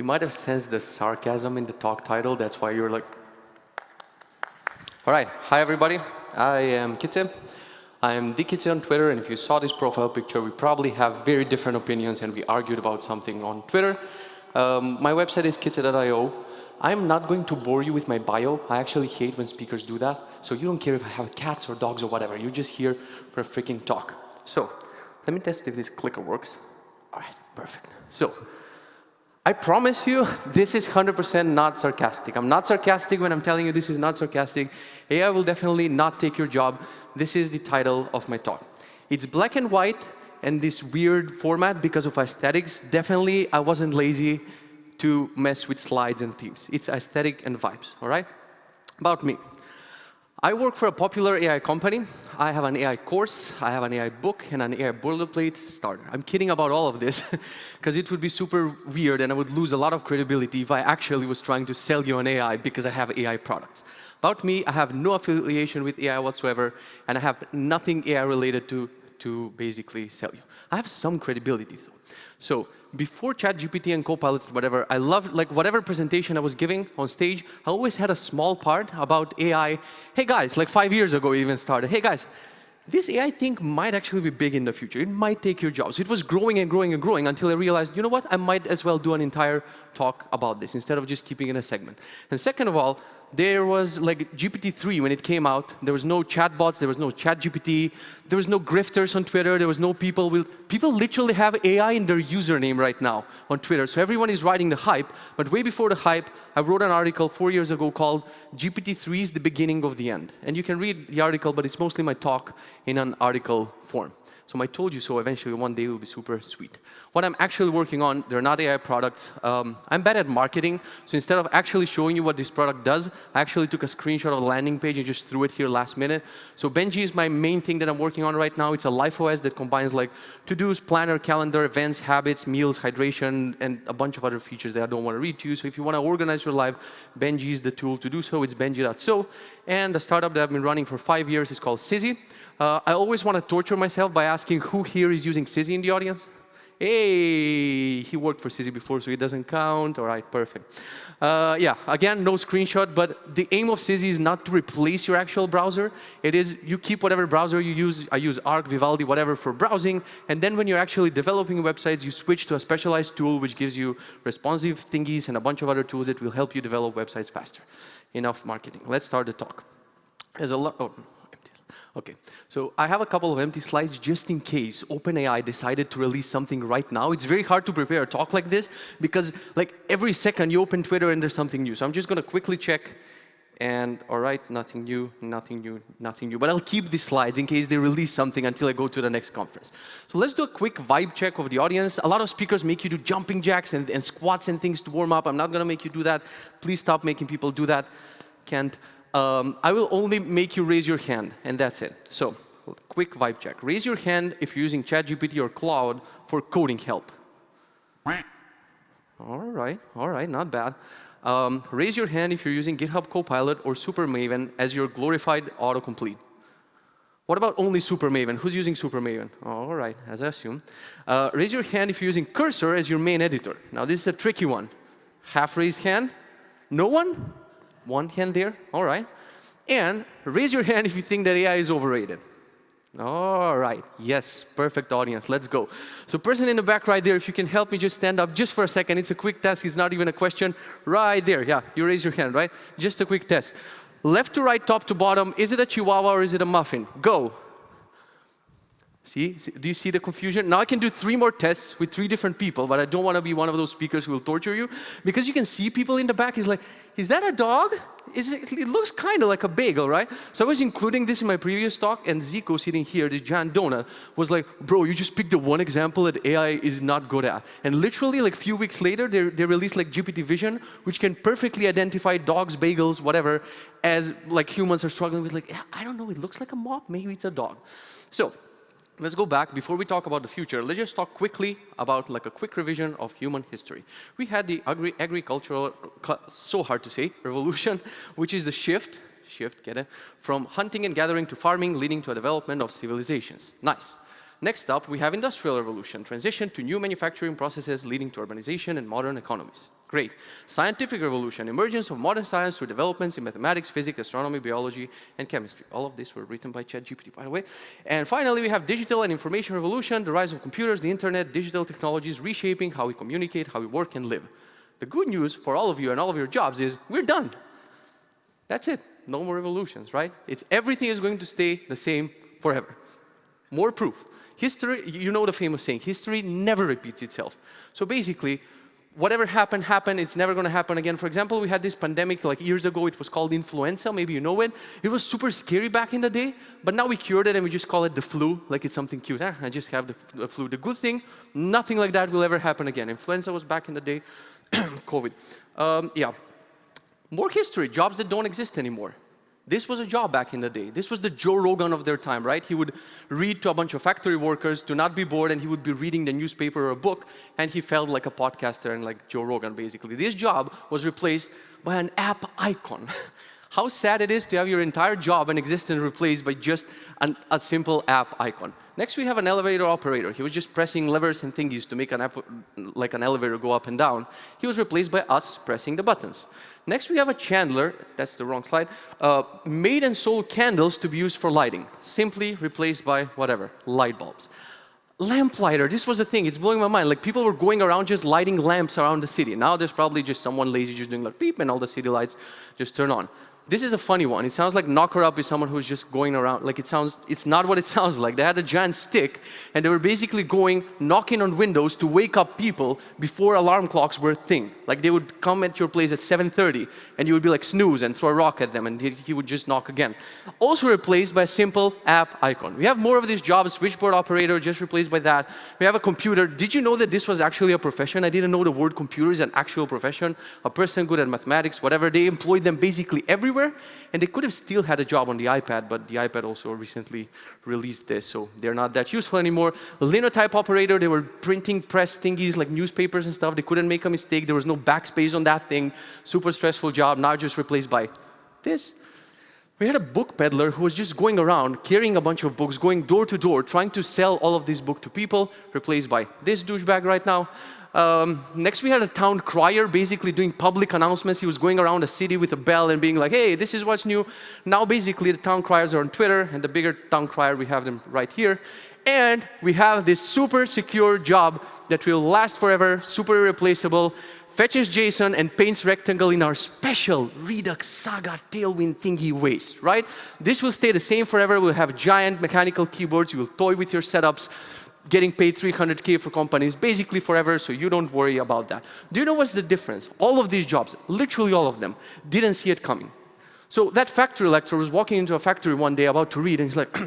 You might have sensed the sarcasm in the talk title. That's why you're like... All right. Hi, everybody. I am Kitze. I am the Kitze on Twitter, and if you saw this profile picture, we probably have very different opinions, and we argued about something on Twitter. My website is kitze.io. I'm not going to bore you with my bio. I actually hate when speakers do that. So you don't care if I have cats or dogs or whatever. You're just here for a freaking talk. So let me test if this clicker works. All right, perfect. So I promise you, this is 100% not sarcastic. I'm not sarcastic when I'm telling you this is not sarcastic. AI will definitely not take your job. This is the title of my talk. It's black and white and this weird format because of aesthetics. Definitely, I wasn't lazy to mess with slides and themes. It's aesthetic and vibes, all right? About me. I work for a popular AI company. I have an AI course, I have an AI book, and an AI boilerplate starter. I'm kidding about all of this, because it would be super weird and I would lose a lot of credibility if I actually was trying to sell you an AI because I have AI products. About me, I have no affiliation with AI whatsoever, and I have nothing AI related to basically sell you. I have some credibility, though. So before ChatGPT and Copilot, whatever, I loved, like, whatever presentation I was giving on stage, I always had a small part about AI. Hey, guys, like 5 years ago, we even started. Hey, guys, this AI thing might actually be big in the future. It might take your jobs. It was growing and growing and growing until I realized, you know what? I might as well do an entire talk about this instead of just keeping it in a segment. And second of all, there was like GPT-3 when it came out. There was no chatbots. There was no ChatGPT. There was no grifters on Twitter. There was no people literally have AI in their username right now on Twitter. So everyone is riding the hype. But way before the hype, I wrote an article 4 years ago called GPT-3 is the beginning of the end. And you can read the article, but it's mostly my talk in an article form. So I told you so eventually one day will be super sweet. What I'm actually working on, they're not AI products. I'm bad at marketing, so instead of actually showing you what this product does, I actually took a screenshot of the landing page and just threw it here last minute. So Benji is my main thing that I'm working on right now. It's a life OS that combines like to-dos, planner, calendar, events, habits, meals, hydration, and a bunch of other features that I don't want to read to you. So if you want to organize your life, Benji is the tool to do so. It's benji.so. And the startup that I've been running for 5 years is called Sizzy. I always want to torture myself by asking who here is using Sizzy in the audience? Hey, he worked for Sizzy before, so it doesn't count. All right, perfect. Yeah, again, no screenshot, but the aim of Sizzy is not to replace your actual browser. It is you keep whatever browser you use. I use Arc, Vivaldi, whatever for browsing, and then when you're actually developing websites, you switch to a specialized tool which gives you responsive thingies and a bunch of other tools that will help you develop websites faster. Enough marketing. Let's start the talk. There's a lot. Oh. Okay, so I have a couple of empty slides just in case OpenAI decided to release something right now. It's very hard to prepare a talk like this because like every second you open Twitter and there's something new. So I'm just going to quickly check and all right, nothing new, nothing new, nothing new. But I'll keep these slides in case they release something until I go to the next conference. So let's do a quick vibe check of the audience. A lot of speakers make you do jumping jacks and squats and things to warm up. I'm not going to make you do that. Please stop making people do that. Can't. I will only make you raise your hand, and that's it. So, quick vibe check. Raise your hand if you're using ChatGPT or Claude for coding help. All right, not bad. Raise your hand if you're using GitHub Copilot or Super Maven as your glorified autocomplete. What about only Super Maven? Who's using Super Maven? All right, as I assume. Raise your hand if you're using Cursor as your main editor. Now, this is a tricky one. Half raised hand? No one? One hand there, all right. And raise your hand if you think that AI is overrated. All right, yes, perfect audience, let's go. So person in the back right there, if you can help me just stand up just for a second. It's a quick test, it's not even a question. Right there, yeah, you raise your hand, right? Just a quick test. Left to right, top to bottom, is it a chihuahua or is it a muffin? Go. See, do you see the confusion? Now I can do 3 more tests with 3 different people, but I don't want to be one of those speakers who will torture you. Because you can see people in the back, he's like, is that a dog? It looks kind of like a bagel, right? So I was including this in my previous talk, and Zico sitting here, the giant donut, was like, bro, you just picked the one example that AI is not good at. And literally, like a few weeks later, they released like GPT Vision, which can perfectly identify dogs, bagels, whatever, as like humans are struggling with like, I don't know, it looks like a mop, maybe it's a dog. So, let's go back. Before we talk about the future, let's just talk quickly about like a quick revision of human history. We had the agricultural, so hard to say, revolution, which is the shift, get it, from hunting and gathering to farming, leading to a development of civilizations. Nice. Next up, we have industrial revolution, transition to new manufacturing processes leading to urbanization and modern economies. Great. Scientific revolution, emergence of modern science through developments in mathematics, physics, astronomy, biology, and chemistry. All of these were written by ChatGPT, by the way. And finally, we have digital and information revolution, the rise of computers, the internet, digital technologies reshaping how we communicate, how we work and live. The good news for all of you and all of your jobs is we're done. That's it. No more revolutions, right? Everything is going to stay the same forever. More proof. History, you know the famous saying, history never repeats itself. So basically, whatever happened, it's never going to happen again. For example, we had this pandemic like years ago. It was called influenza. Maybe you know it. It was super scary back in the day, but now we cured it and we just call it the flu, like it's something cute. I just have the flu. The good thing, nothing like that will ever happen again. Influenza was back in the day. COVID. Yeah. More history, jobs that don't exist anymore. This was a job back in the day. This was the Joe Rogan of their time, right? He would read to a bunch of factory workers to not be bored, and he would be reading the newspaper or a book, and he felt like a podcaster and like Joe Rogan, basically. This job was replaced by an app icon. How sad it is to have your entire job and existence replaced by just a simple app icon. Next, we have an elevator operator. He was just pressing levers and thingies to make an elevator go up and down. He was replaced by us pressing the buttons. Next, we have a chandler. That's the wrong slide. Made and sold candles to be used for lighting. Simply replaced by whatever, light bulbs. Lamplighter, this was a thing. It's blowing my mind. Like people were going around just lighting lamps around the city. Now there's probably just someone lazy just doing like beep and all the city lights just turn on. This is a funny one. It sounds like knocker up is someone who's just going around. Like it's not what it sounds like. They had a giant stick and they were basically knocking on windows to wake up people before alarm clocks were a thing. Like they would come at your place at 7:30 and you would be like snooze and throw a rock at them and he would just knock again. Also replaced by a simple app icon. We have more of these jobs, switchboard operator just replaced by that. We have a computer. Did you know that this was actually a profession? I didn't know the word computer is an actual profession. A person good at mathematics, whatever. They employed them basically everywhere. And they could have still had a job on the iPad, but the iPad also recently released this, so they're not that useful anymore. The linotype operator, they were printing press thingies like newspapers and stuff. They couldn't make a mistake. There was no backspace on that thing. Super stressful job, now just replaced by this. We had a book peddler who was just going around carrying a bunch of books, going door to door, trying to sell all of these books to people, replaced by this douchebag right now. Next, we had a town crier basically doing public announcements. He was going around the city with a bell and being like, hey, this is what's new. Now, basically, the town criers are on Twitter, and the bigger town crier, we have them right here. And we have this super secure job that will last forever, super irreplaceable, fetches JSON and paints rectangle in our special Redux Saga Tailwind thingy ways, right? This will stay the same forever. We'll have giant mechanical keyboards. You will toy with your setups. Getting paid $300K for companies basically forever, so you don't worry about that. Do you know what's the difference? All of these jobs, literally all of them, didn't see it coming. So that factory lecturer was walking into a factory one day about to read, and he's like,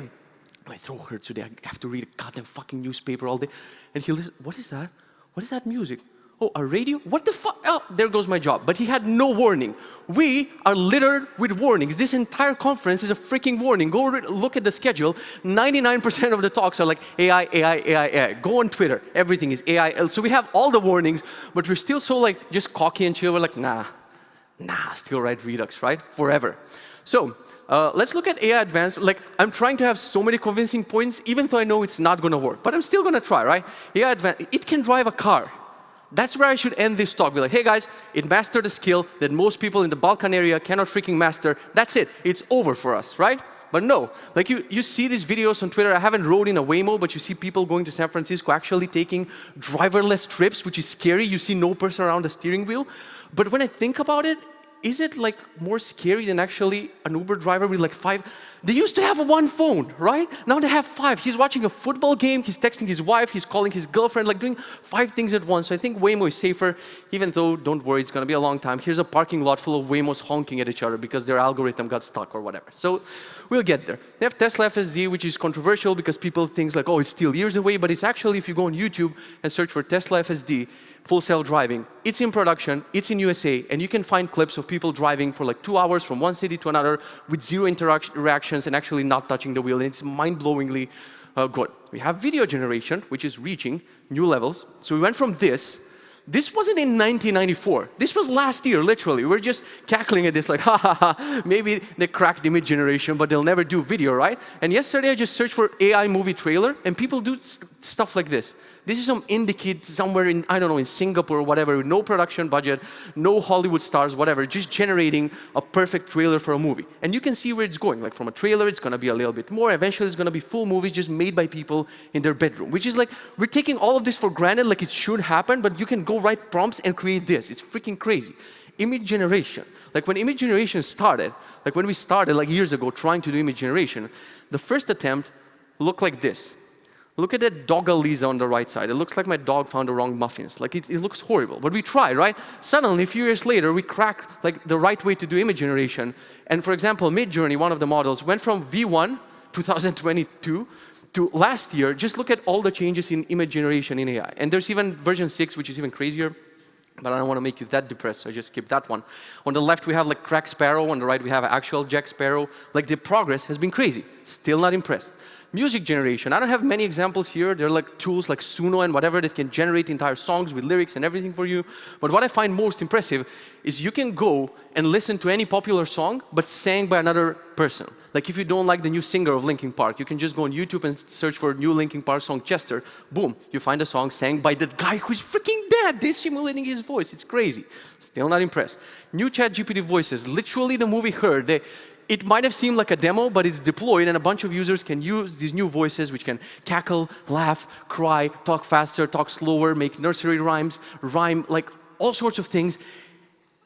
my throat hurts today, I have to read a goddamn fucking newspaper all day. And he listens, what is that? What is that music? Oh, a radio? What the fuck? Oh, there goes my job. But he had no warning. We are littered with warnings. This entire conference is a freaking warning. Go look at the schedule. 99% of the talks are like AI, AI, AI, AI. Go on Twitter. Everything is AI. So we have all the warnings, but we're still so like just cocky and chill. We're like, nah, still write Redux, right? Forever. So let's look at AI Advanced. Like, I'm trying to have so many convincing points, even though I know it's not going to work. But I'm still going to try, right? AI Advanced, it can drive a car. That's where I should end this talk. Be like, hey guys, it mastered a skill that most people in the Balkan area cannot freaking master. That's it. It's over for us, right? But no, like you see these videos on Twitter. I haven't rode in a Waymo, but you see people going to San Francisco actually taking driverless trips, which is scary. You see no person around the steering wheel. But when I think about it, is it like more scary than actually an Uber driver with like 5? They used to have one phone, right? Now they have 5. He's watching a football game, he's texting his wife, he's calling his girlfriend, like doing 5 things at once. So I think Waymo is safer, even though, don't worry, it's gonna be a long time. Here's a parking lot full of Waymos honking at each other because their algorithm got stuck or whatever. So we'll get there. They have Tesla FSD, which is controversial because people think like, oh, it's still years away, but it's actually, if you go on YouTube and search for Tesla FSD, full self-driving, it's in production, it's in USA, and you can find clips of people driving for like 2 hours from one city to another with zero interactions and actually not touching the wheel, and it's mind-blowingly good. We have video generation, which is reaching new levels. So we went from this This wasn't in 1994. This was last year, literally. We're just cackling at this like, ha ha ha, maybe they cracked image generation, but they'll never do video, right? And yesterday I just searched for AI movie trailer, and people do stuff like this. This is some indie kid somewhere in, I don't know, in Singapore or whatever, with no production budget, no Hollywood stars, whatever, just generating a perfect trailer for a movie. And you can see where it's going. Like from a trailer, it's gonna be a little bit more. Eventually, it's gonna be full movies just made by people in their bedroom, which is like, we're taking all of this for granted like it should happen, but you can go write prompts and create this. It's freaking crazy. Image generation. Like when image generation started, like when we started like years ago trying to do image generation, the first attempt looked like this. Look at that dog Lisa on the right side. It looks like my dog found the wrong muffins. Like it looks horrible, but we tried, right? Suddenly, a few years later, we cracked like the right way to do image generation. And for example, Midjourney, one of the models, went from V1 2022 to last year. Just look at all the changes in image generation in AI. And there's even version 6, which is even crazier. But I don't want to make you that depressed, so I just skip that one. On the left, we have like Crack Sparrow. On the right, we have actual Jack Sparrow. Like the progress has been crazy. Still not impressed. Music generation. I don't have many examples here. There are like tools like Suno and whatever that can generate entire songs with lyrics and everything for you. But what I find most impressive is you can go and listen to any popular song, but sang by another person. Like if you don't like the new singer of Linkin Park, you can just go on YouTube and search for new Linkin Park song, Chester. Boom, you find a song sang by the guy who's freaking dead. They're simulating his voice. It's crazy. Still not impressed. New ChatGPT voices. Literally the movie Her. It might have seemed like a demo, but it's deployed, and a bunch of users can use these new voices, which can cackle, laugh, cry, talk faster, talk slower, make nursery rhymes, rhyme, like all sorts of things.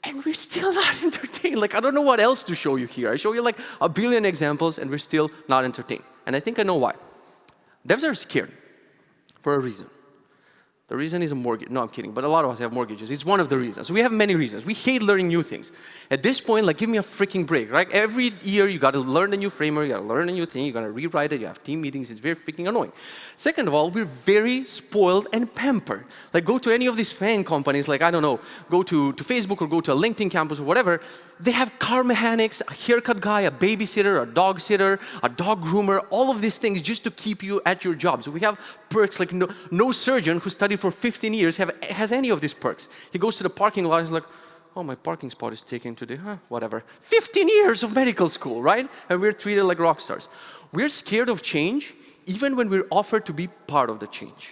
And we're still not entertained. Like, I don't know what else to show you here. I show you like a billion examples, and we're still not entertained. And I think I know why. Devs are scared for a reason. The reason is a mortgage. No, I'm kidding, but a lot of us have mortgages. It's one of the reasons. We have many reasons. We hate learning new things. At this point, like, give me a freaking break, right? Every year, you got to learn a new framework, you got to learn a new thing, you got to rewrite it, you have team meetings. It's very freaking annoying. Second of all, we're very spoiled and pampered. Like, go to any of these fan companies, like, I don't know, go to Facebook or go to a LinkedIn campus or whatever. They have car mechanics, a haircut guy, a babysitter, a dog sitter, a dog groomer, all of these things just to keep you at your job. So we have perks like no surgeon who studied for 15 years has any of these perks. He goes to the parking lot and he's like, oh, my parking spot is taken today, whatever. 15 years of medical school, right? And we're treated like rock stars. We're scared of change even when we're offered to be part of the change,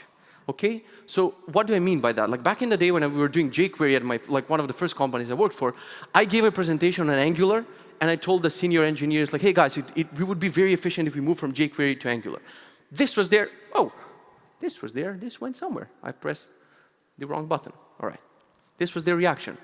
okay? So what do I mean by that? Like back in the day when we were doing jQuery at one of the first companies I worked for, I gave a presentation on Angular, and I told the senior engineers, like, hey guys, we would be very efficient if we move from jQuery to Angular. This was there. Oh, this was there. This went somewhere. I pressed the wrong button. All right. This was their reaction.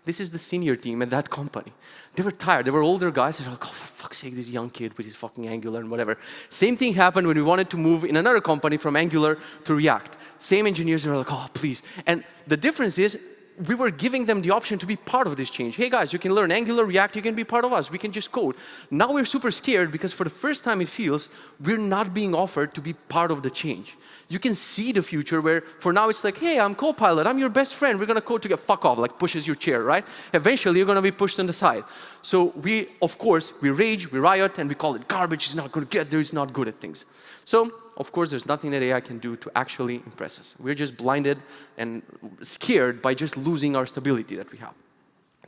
This is the senior team at that company. They were tired. They were older guys. They were like, oh, for fuck's sake, this young kid with his fucking Angular and whatever. Same thing happened when we wanted to move in another company from Angular to React. Same engineers were like, oh, please. And the difference is, we were giving them the option to be part of this change. Hey guys, you can learn Angular, React, you can be part of us. We can just code. Now we're super scared because for the first time it feels we're not being offered to be part of the change. You can see the future where for now it's like, hey, I'm Copilot, I'm your best friend, we're gonna code together, fuck off, like pushes your chair, right? Eventually you're gonna be pushed on the side. So we, of course, we rage, we riot, and we call it garbage, it's not gonna get there, it's not good at things. So, of course, there's nothing that AI can do to actually impress us. We're just blinded and scared by just losing our stability that we have.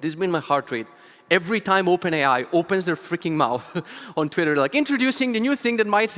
This has been my heart rate. Every time OpenAI opens their freaking mouth on Twitter, like introducing the new thing that might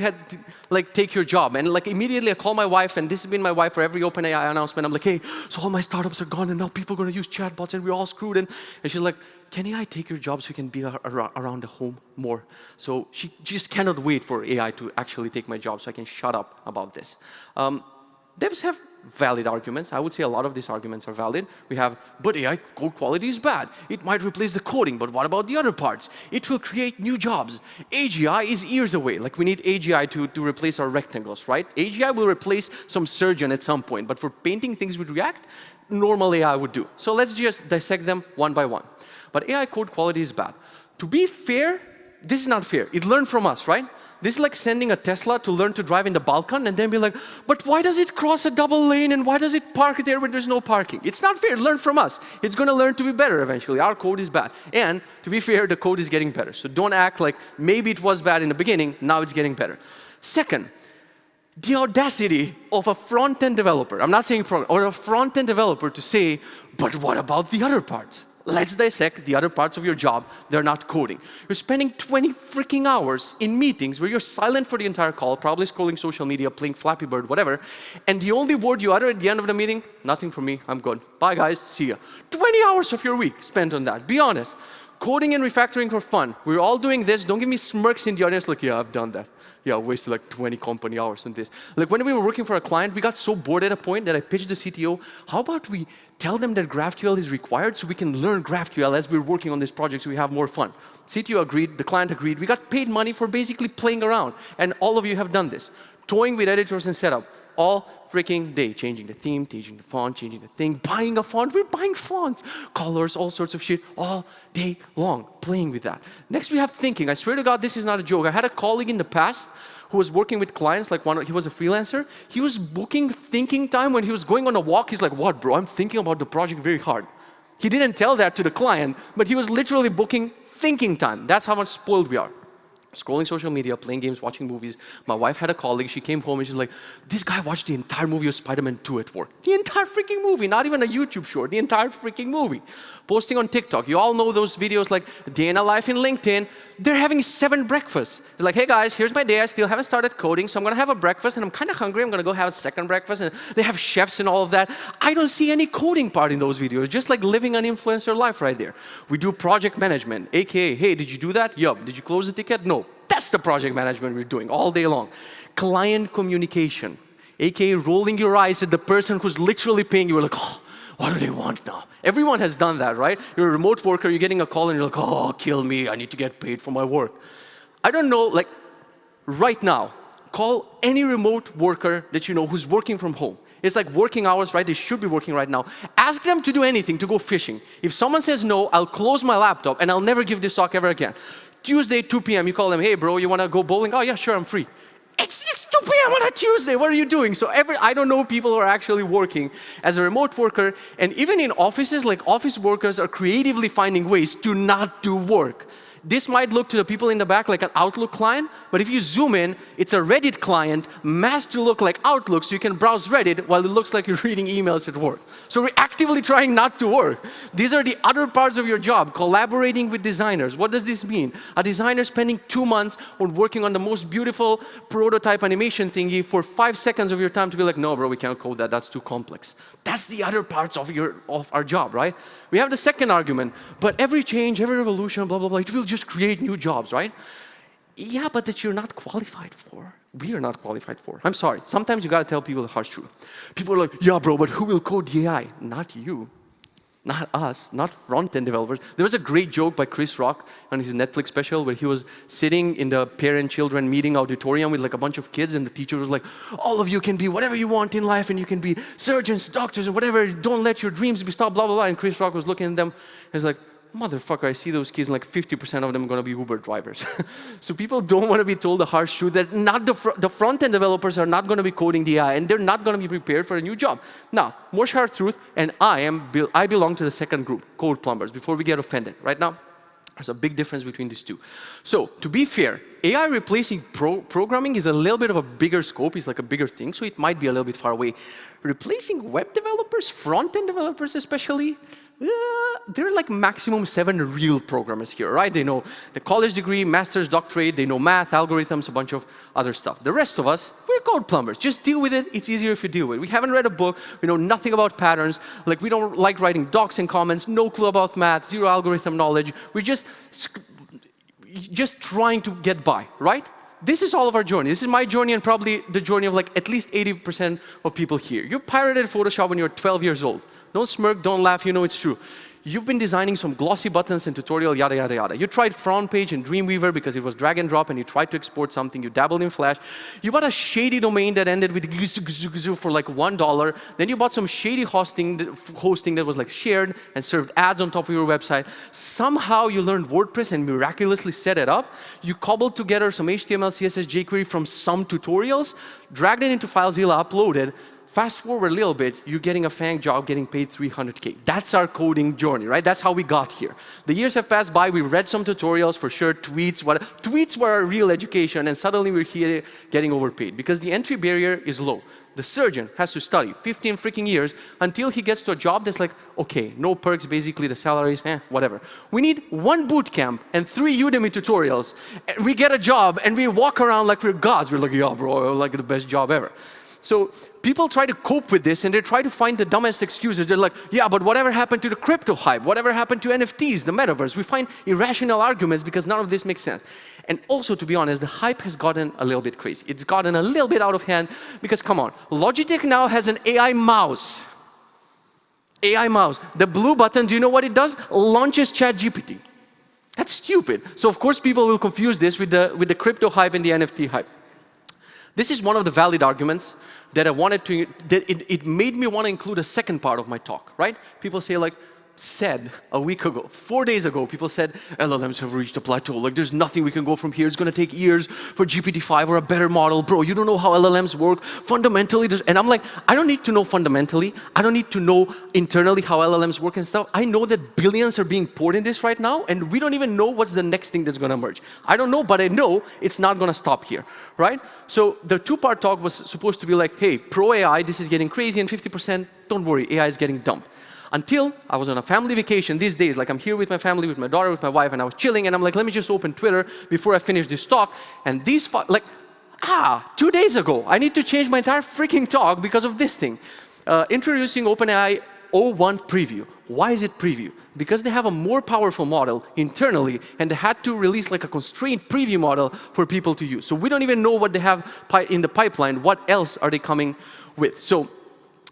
take your job. And like immediately I call my wife, and this has been my wife for every OpenAI announcement. I'm like, hey, so all my startups are gone and now people are gonna use chatbots and we're all screwed. And she's like, can AI take your job so you can be around the home more? So she just cannot wait for AI to actually take my job so I can shut up about this. Devs have valid arguments. I would say a lot of these arguments are valid. We have, but AI code quality is bad. It might replace the coding, but what about the other parts? It will create new jobs. AGI is years away. Like we need AGI to replace our rectangles, right? AGI will replace some surgeon at some point, but for painting things with React, normal AI would do. So let's just dissect them one by one. But AI code quality is bad. To be fair, this is not fair. It learned from us, right? This is like sending a Tesla to learn to drive in the Balkan and then be like, but why does it cross a double lane and why does it park there when there's no parking? It's not fair. Learn from us. It's going to learn to be better eventually. Our code is bad. And to be fair, the code is getting better. So don't act like maybe it was bad in the beginning, now it's getting better. Second, The audacity of a front-end developer, I'm not saying program, or a front-end developer to say, but what about the other parts? Let's dissect the other parts of your job. They're not coding. You're spending 20 freaking hours in meetings where you're silent for the entire call, probably scrolling social media, playing Flappy Bird, whatever, and the only word you utter at the end of the meeting, nothing from me, I'm good. Bye guys, see ya. 20 hours of your week spent on that. Be honest. Coding and refactoring for fun. We're all doing this. Don't give me smirks in the audience like, yeah, I've done that. Yeah, I wasted like 20 company hours on this. Like when we were working for a client, we got so bored at a point that I pitched the CTO, how about we tell them that GraphQL is required so we can learn GraphQL as we're working on this project so we have more fun. CTO agreed, the client agreed. We got paid money for basically playing around. And all of you have done this. Toying with editors and setup. All freaking day, changing the theme, changing the font, changing the thing, buying a font. We're buying fonts, colors, all sorts of shit, all day long, playing with that. Next, we have thinking. I swear to God, this is not a joke. I had a colleague in the past who was working with clients, like he was a freelancer. He was booking thinking time when he was going on a walk. He's like, what, bro? I'm thinking about the project very hard. He didn't tell that to the client, but he was literally booking thinking time. That's how much spoiled we are. Scrolling social media, playing games, watching movies. My wife had a colleague, she came home and she's like, this guy watched the entire movie of Spider-Man 2 at work. The entire freaking movie, not even a YouTube short, the entire freaking movie. Posting on TikTok, you all know those videos like Day in a Life in LinkedIn. They're having 7 breakfasts. They're like, hey guys, here's my day, I still haven't started coding, so I'm gonna have a breakfast and I'm kinda hungry, I'm gonna go have a second breakfast, and they have chefs and all of that. I don't see any coding part in those videos, just like living an influencer life right there. We do project management, AKA, hey, did you do that? Yup. Did you close the ticket? No. That's the project management we're doing all day long. Client communication, AKA rolling your eyes at the person who's literally paying you. You're like, oh, what do they want now? Everyone has done that, right? You're a remote worker, you're getting a call and you're like, oh, kill me, I need to get paid for my work. I don't know, like right now, call any remote worker that you know who's working from home. It's like working hours, right? They should be working right now. Ask them to do anything, to go fishing. If someone says no, I'll close my laptop and I'll never give this talk ever again. Tuesday, 2 p.m., you call them, hey bro, you wanna go bowling? Oh yeah, sure, I'm free. It's 2 p.m. on a Tuesday, what are you doing? So I don't know people who are actually working as a remote worker, and even in offices, like office workers are creatively finding ways to not do work. This might look to the people in the back like an Outlook client, but if you zoom in, it's a Reddit client masked to look like Outlook so you can browse Reddit while it looks like you're reading emails at work. So we're actively trying not to work. These are the other parts of your job, collaborating with designers. What does this mean? A designer spending 2 months on working on the most beautiful prototype animation thingy for 5 seconds of your time to be like, no bro, we can't code that, that's too complex. That's the other parts of our job, right? We have the second argument, but every change, every revolution, blah, blah, blah, it will just create new jobs, right? Yeah, but that you're not qualified for. We are not qualified for. I'm sorry. Sometimes you gotta tell people the harsh truth. People are like, yeah, bro, but who will code the AI? Not you. Not us, not front-end developers. There was a great joke by Chris Rock on his Netflix special where he was sitting in the parent-children meeting auditorium with like a bunch of kids, and the teacher was like, all of you can be whatever you want in life, and you can be surgeons, doctors, and whatever. Don't let your dreams be stopped, blah, blah, blah. And Chris Rock was looking at them, and he's like, motherfucker, I see those kids, and like 50% of them are going to be Uber drivers. So people don't want to be told the harsh truth that not the front-end developers are not going to be coding the AI, and they're not going to be prepared for a new job. Now, more harsh truth, and I belong to the second group, code plumbers, before we get offended. Right now, there's a big difference between these two. So, to be fair, AI replacing programming is a little bit of a bigger scope, it's like a bigger thing, so it might be a little bit far away. Replacing web developers, front-end developers especially, there are like maximum 7 real programmers here, right? They know the college degree, master's, doctorate, they know math, algorithms, a bunch of other stuff. The rest of us, we're code plumbers. Just deal with it. It's easier if you deal with it. We haven't read a book. We know nothing about patterns. Like we don't like writing docs and comments, no clue about math, 0 algorithm knowledge. We're just trying to get by, right? This is all of our journey. This is my journey and probably the journey of like at least 80% of people here. You pirated Photoshop when you were 12 years old. Don't smirk, don't laugh, you know it's true. You've been designing some glossy buttons and tutorial, yada, yada, yada. You tried front page and Dreamweaver because it was drag and drop, and you tried to export something. You dabbled in Flash. You bought a shady domain that ended with for like $1. Then you bought some shady hosting that was like shared and served ads on top of your website. Somehow you learned WordPress and miraculously set it up. You cobbled together some HTML, CSS, jQuery from some tutorials, dragged it into FileZilla, uploaded. Fast forward a little bit, you're getting a FANG job, getting paid 300K. That's our coding journey, right? That's how we got here. The years have passed by, we read some tutorials for sure, tweets were our real education, and suddenly we're here getting overpaid because the entry barrier is low. The surgeon has to study 15 freaking years until he gets to a job that's like, okay, no perks, basically the salaries, whatever. We need 1 boot camp and 3 Udemy tutorials. And we get a job and we walk around like we're gods. We're like, yeah, bro, like the best job ever. So people try to cope with this and they try to find the dumbest excuses. They're like, yeah, but whatever happened to the crypto hype? Whatever happened to NFTs, the metaverse? We find irrational arguments because none of this makes sense. And also, to be honest, the hype has gotten a little bit crazy. It's gotten a little bit out of hand because, come on, Logitech now has an AI mouse. AI mouse. The blue button, do you know what it does? Launches ChatGPT. That's stupid. So of course people will confuse this with the crypto hype and the NFT hype. This is one of the valid arguments that I wanted to, it made me want to include a second part of my talk, right? People say like, said a week ago, 4 days ago, people said, LLMs have reached a plateau. Like there's nothing we can go from here. It's going to take years for GPT-5 or a better model. Bro, you don't know how LLMs work. Fundamentally, and I'm like, I don't need to know fundamentally. I don't need to know internally how LLMs work and stuff. I know that billions are being poured in this right now, and we don't even know what's the next thing that's going to emerge. I don't know, but I know it's not going to stop here, right? So the 2-part talk was supposed to be like, hey, pro AI, this is getting crazy, and 50%, don't worry, AI is getting dumb. Until I was on a family vacation these days, like I'm here with my family, with my daughter, with my wife, and I was chilling, and I'm like, let me just open Twitter before I finish this talk. And these, 2 days ago, I need to change my entire freaking talk because of this thing. Introducing OpenAI O1 preview. Why is it preview? Because they have a more powerful model internally, and they had to release like a constrained preview model for people to use. So we don't even know what they have in the pipeline. What else are they coming with? So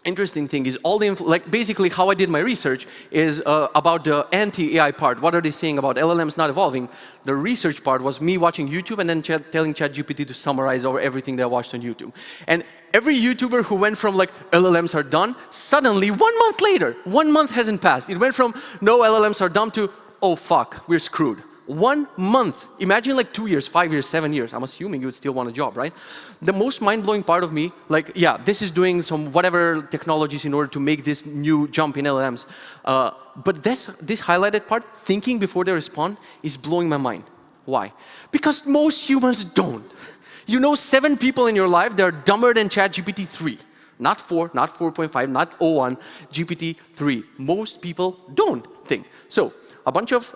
interesting thing is all the basically how I did my research is about the anti-AI part. What are they saying about LLMs not evolving? The research part was me watching YouTube and then telling ChatGPT to summarize over everything that I watched on YouTube. And every YouTuber who went from like LLMs are done, suddenly 1 month later, 1 month hasn't passed. It went from no LLMs are dumb to oh fuck, we're screwed. 1 month. Imagine like 2 years, 5 years, 7 years. I'm assuming you would still want a job, right? The most mind-blowing part of me, like, yeah, this is doing some whatever technologies in order to make this new jump in LLMs. But this highlighted part, thinking before they respond, is blowing my mind. Why? Because most humans don't. You know 7 people in your life that are dumber than ChatGPT 3. Not 4, not 4.5, not O1, GPT-3. Most people don't think. So, a bunch of,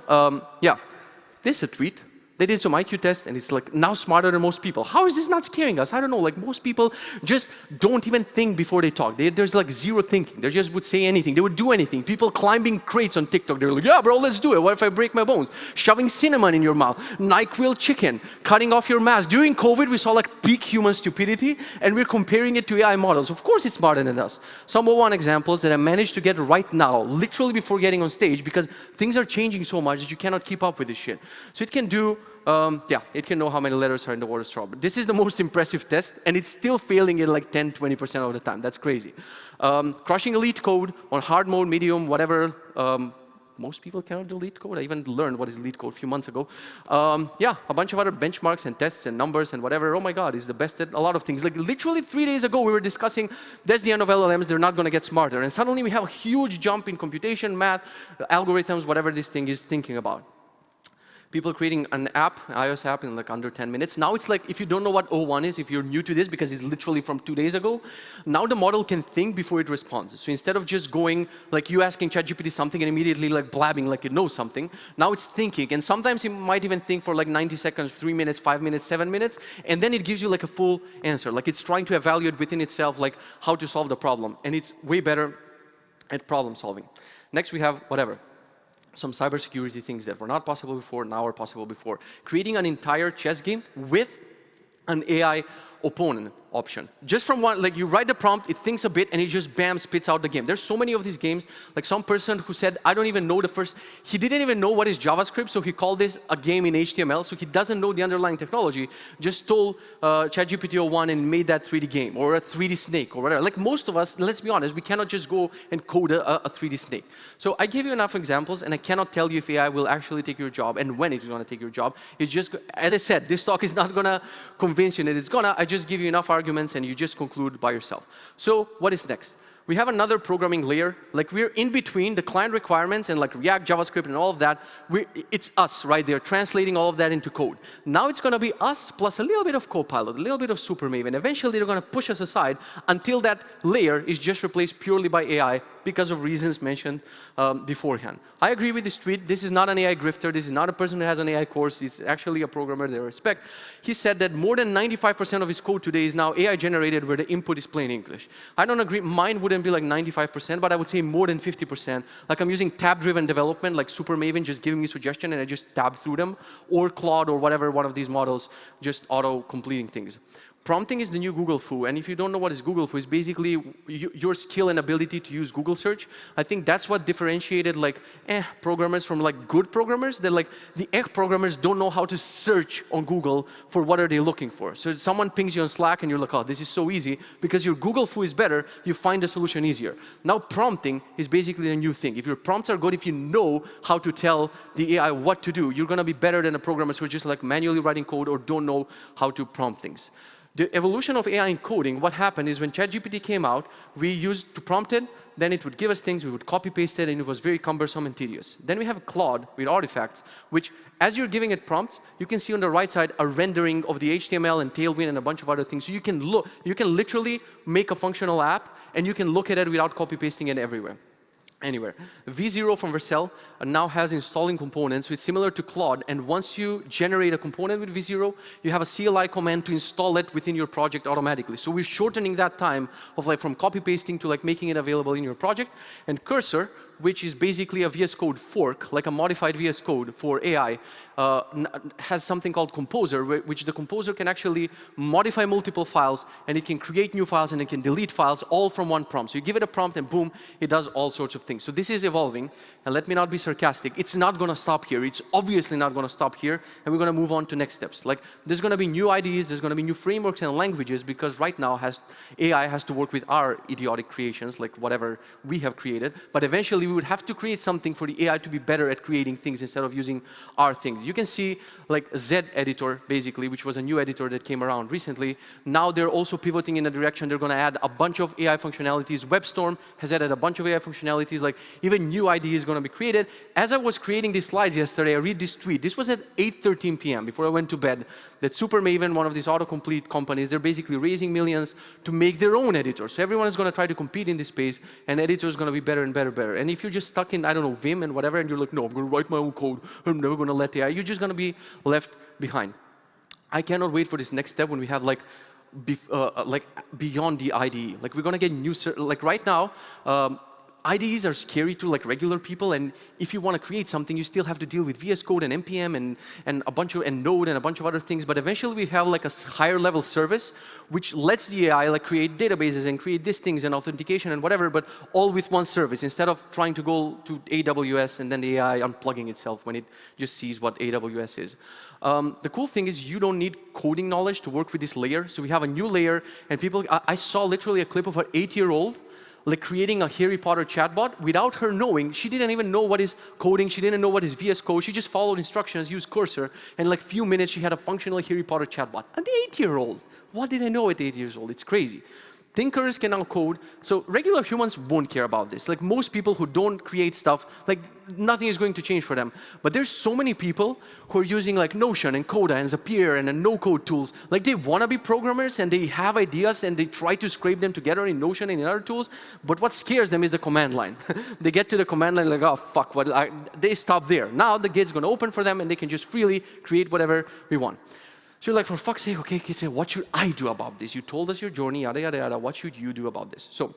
this is a tweet. They did some IQ tests, and it's like now smarter than most people. How is this not scaring us? I don't know. Like most people just don't even think before they talk. There's like zero thinking. They just would say anything. They would do anything. People climbing crates on TikTok. They're like, yeah, bro, let's do it. What if I break my bones? Shoving cinnamon in your mouth. NyQuil chicken. Cutting off your mask. During COVID, we saw like peak human stupidity, and we're comparing it to AI models. Of course, it's smarter than us. Some O1 examples that I managed to get right now, literally before getting on stage, because things are changing so much that you cannot keep up with this shit. So it can do it can know how many letters are in the word straw. But this is the most impressive test, and it's still failing in like 10, 20% of the time. That's crazy. Crushing elite code on hard mode, medium, whatever. Most people cannot delete code. I even learned what is elite code a few months ago. A bunch of other benchmarks and tests and numbers and whatever. Oh my God, it's the best at a lot of things. Like literally 3 days ago, we were discussing that's the end of LLMs. They're not going to get smarter. And suddenly we have a huge jump in computation, math, algorithms, whatever this thing is thinking about. People creating an app, iOS app, in like under 10 minutes. Now it's like, if you don't know what O1 is, if you're new to this, because it's literally from 2 days ago, now the model can think before it responds. So instead of just going, like you asking ChatGPT something and immediately like blabbing like it knows something, now it's thinking. And sometimes it might even think for like 90 seconds, 3 minutes, 5 minutes, 7 minutes, and then it gives you like a full answer. Like it's trying to evaluate within itself like how to solve the problem. And it's way better at problem solving. Next we have whatever. Some cybersecurity things that were not possible before, now are possible before. Creating an entire chess game with an AI opponent option. Just from one, like you write the prompt, it thinks a bit, and it just bam, spits out the game. There's so many of these games, like some person who said, I don't even know he didn't even know what is JavaScript, so he called this a game in HTML, so he doesn't know the underlying technology, just stole ChatGPT O1 and made that 3D game, or a 3D snake, or whatever. Like most of us, let's be honest, we cannot just go and code a 3D snake. So I gave you enough examples, and I cannot tell you if AI will actually take your job, and when it's going to take your job. It's just, as I said, this talk is not going to convince you that it's going to. I just give you enough arguments and you just conclude by yourself. So what is next? We have another programming layer. Like we're in between the client requirements and like React, JavaScript, and all of that. It's us right there, translating all of that into code. Now it's going to be us plus a little bit of Copilot, a little bit of Supermaven. Eventually, they're going to push us aside until that layer is just replaced purely by AI because of reasons mentioned beforehand. I agree with this tweet. This is not an AI grifter. This is not a person who has an AI course. He's actually a programmer that I respect. He said that more than 95% of his code today is now AI generated where the input is plain English. I don't agree. Mine wouldn't be like 95%, but I would say more than 50%. Like I'm using tab-driven development, like Supermaven just giving me suggestion and I just tab through them, or Claude or whatever one of these models just auto-completing things. Prompting is the new Google foo, and if you don't know what is Google foo, it's basically your skill and ability to use Google search. I think that's what differentiated like programmers from like good programmers. That like the programmers don't know how to search on Google for what are they looking for. So if someone pings you on Slack and you're like, oh, this is so easy, because your Google foo is better, you find the solution easier. Now prompting is basically a new thing. If your prompts are good, if you know how to tell the AI what to do, you're gonna be better than a programmer who are just like manually writing code or don't know how to prompt things. The evolution of AI in coding, what happened is when ChatGPT came out, we used to prompt it, then it would give us things, we would copy paste it, and it was very cumbersome and tedious. Then we have Claude with artifacts, which as you're giving it prompts, you can see on the right side a rendering of the HTML and Tailwind and a bunch of other things. So you can literally make a functional app, and you can look at it without copy pasting it everywhere. Anywhere. V0 from Vercel now has installing components, which is similar to Claude, and once you generate a component with V0, you have a CLI command to install it within your project automatically. So we're shortening that time of like from copy pasting to like making it available in your project. And Cursor, which is basically a VS Code fork, like a modified VS Code for AI, has something called Composer, which the Composer can actually modify multiple files, and it can create new files, and it can delete files all from one prompt. So you give it a prompt, and boom, it does all sorts of things. So this is evolving, and let me not be sarcastic. It's not going to stop here. It's obviously not going to stop here, and we're going to move on to next steps. Like, there's going to be new IDEs, there's going to be new frameworks and languages, because right now AI has to work with our idiotic creations, like whatever we have created, but eventually we would have to create something for the AI to be better at creating things instead of using our things. You can see like Z editor, basically, which was a new editor that came around recently. Now they're also pivoting in a direction. They're going to add a bunch of AI functionalities. WebStorm has added a bunch of AI functionalities. Like even new IDE is going to be created. As I was creating these slides yesterday, I read this tweet. This was at 8:13 p.m. before I went to bed. That Supermaven, one of these autocomplete companies, they're basically raising millions to make their own editor. So everyone is going to try to compete in this space, and editor is going to be better and better, better. And if you're just stuck in, I don't know, Vim and whatever, and you're like, no, I'm going to write my own code. I'm never going to let AI. You're just going to be left behind. I cannot wait for this next step when we have like beyond the IDE. Like we're going to get new, like right now, IDEs are scary to like regular people, and if you want to create something, you still have to deal with VS Code and NPM and a bunch of Node and a bunch of other things. But eventually, we have like a higher level service which lets the AI like create databases and create these things and authentication and whatever, but all with one service instead of trying to go to AWS and then the AI unplugging itself when it just sees what AWS is. The cool thing is you don't need coding knowledge to work with this layer. So we have a new layer, and people. I saw literally a clip of an 8-year-old. Like creating a Harry Potter chatbot without her knowing. She didn't even know what is coding. She didn't know what is VS Code. She just followed instructions, used Cursor, and in like few minutes she had a functional Harry Potter chatbot. An 8-year-old. What did I know at 8 years old? It's crazy. Thinkers can now code, so regular humans won't care about this. Like most people who don't create stuff, like nothing is going to change for them. But there's so many people who are using like Notion and Coda and Zapier and no-code tools. Like they want to be programmers and they have ideas and they try to scrape them together in Notion and in other tools. But what scares them is the command line. They get to the command line like, oh fuck, they stop there. Now the gate's going to open for them and they can just freely create whatever we want. So you're like, for fuck's sake, okay, Kitze, what should I do about this? You told us your journey, yada, yada, yada. What should you do about this? So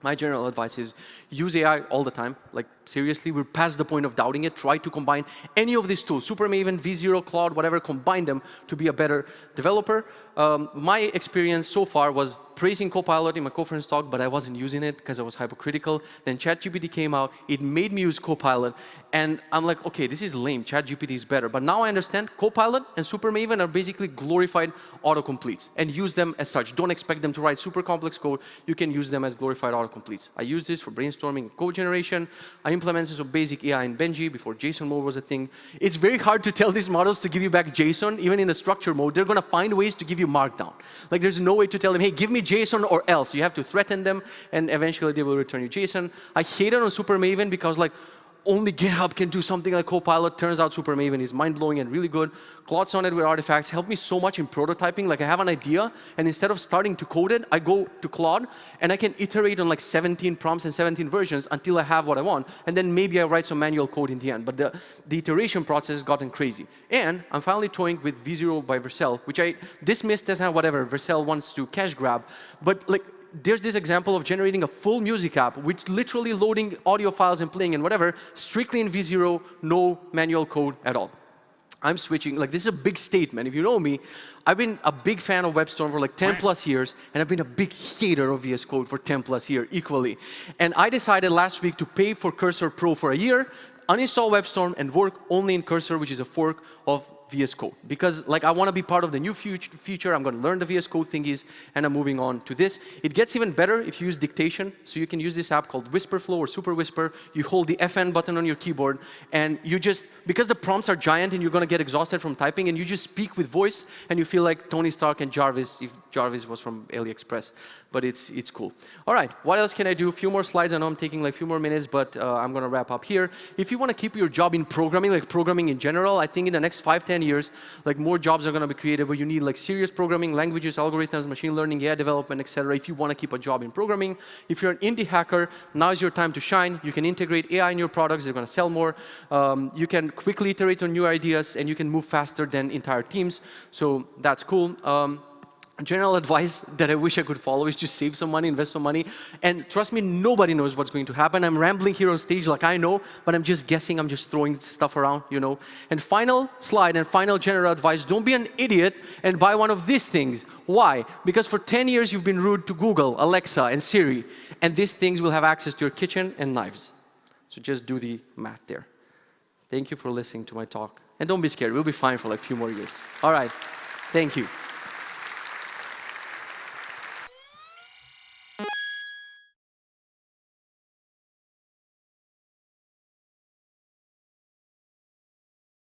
my general advice is use AI all the time. Like, seriously, we're past the point of doubting it. Try to combine any of these tools, Supermaven, V0, Claude, whatever, combine them to be a better developer. My experience so far was praising Copilot in my conference talk, but I wasn't using it because I was hypocritical. Then ChatGPT came out. It made me use Copilot. And I'm like, okay, this is lame. ChatGPT is better. But now I understand Copilot and Supermaven are basically glorified autocompletes, and use them as such. Don't expect them to write super complex code. You can use them as glorified autocompletes. I use this for brainstorming, code generation. I implemented some basic AI in Benji before JSON mode was a thing. It's very hard to tell these models to give you back JSON, even in the structure mode. They're going to find ways to give you Markdown. Like, there's no way to tell them, hey, give me JSON or else. You have to threaten them, and eventually they will return you JSON. I hate it on Super Maven because, like, only GitHub can do something like Copilot. Turns out Super Maven is mind-blowing and really good. Claude Sonnet with artifacts helped me so much in prototyping. Like, I have an idea, and instead of starting to code it, I go to Claude, and I can iterate on like 17 prompts and 17 versions until I have what I want. And then maybe I write some manual code in the end. But the iteration process has gotten crazy. And I'm finally toying with V0 by Vercel, which I dismissed as whatever. Vercel wants to cache grab. But like, there's this example of generating a full music app with literally loading audio files and playing and whatever, strictly in V0, no manual code at all. I'm switching, like, this is a big statement. If you know me, I've been a big fan of WebStorm for like 10 plus years, and I've been a big hater of VS Code for 10 plus years equally. And I decided last week to pay for Cursor Pro for a year, uninstall WebStorm, and work only in Cursor, which is a fork of VS Code. Because like, I want to be part of the new feature. I'm going to learn the VS Code thingies, and I'm moving on to this. It gets even better if you use dictation. So you can use this app called WhisperFlow or Super Whisper. You hold the FN button on your keyboard, and you just, because the prompts are giant and you're going to get exhausted from typing, and you just speak with voice, and you feel like Tony Stark and Jarvis, if Jarvis was from AliExpress. But it's cool. All right, what else can I do? A few more slides. I know I'm taking like a few more minutes, but I'm going to wrap up here. If you want to keep your job in programming, like programming in general, I think in the next 5-10 years, like more jobs are going to be created where you need like serious programming, languages, algorithms, machine learning, AI development, etc. If you want to keep a job in programming. If you're an indie hacker, now is your time to shine. You can integrate AI in your products. They're going to sell more. You can quickly iterate on new ideas, and you can move faster than entire teams. So that's cool. General advice that I wish I could follow is just save some money, invest some money. And trust me, nobody knows what's going to happen. I'm rambling here on stage like I know, but I'm just guessing. I'm just throwing stuff around, you know. And final slide and final general advice, don't be an idiot and buy one of these things. Why? Because for 10 years, you've been rude to Google, Alexa, and Siri. And these things will have access to your kitchen and knives. So just do the math there. Thank you for listening to my talk. And don't be scared. We'll be fine for like a few more years. All right. Thank you.